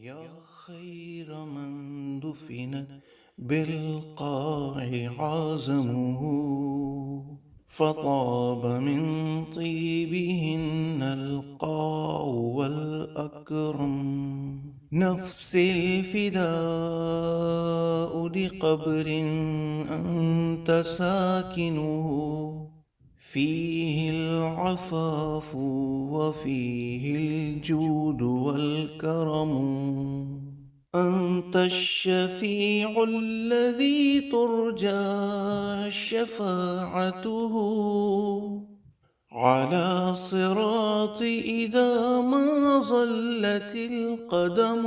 يا خير من دفنت بالقاع عازمه، فطاب من طيبهن القاع والأكرم. نفسي الفداء لقبر أنت ساكنه، فيه العفاف وفيه الجود والكرم. أنت الشفيع الذي ترجى شفاعته على صراط إذا ما ظلت القدم.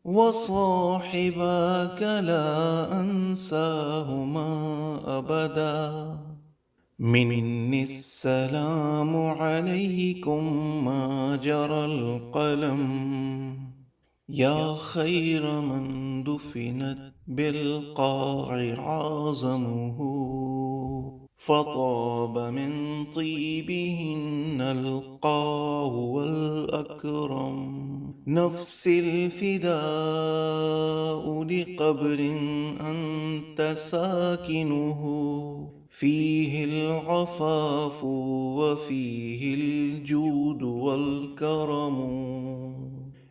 وصاحباك لا أنساهما أبدا، مني السلام عليكم ما جرى القلم. يا خير من دفنت بالقاع عظمه، فطاب من طيبهن القاع والأكرم. نفسي الفداء لقبر أنت ساكنه، فيه العفاف وفيه الجود والكرم.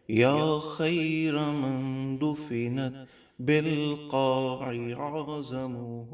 يا خير من دفنت بالقاع عظمه.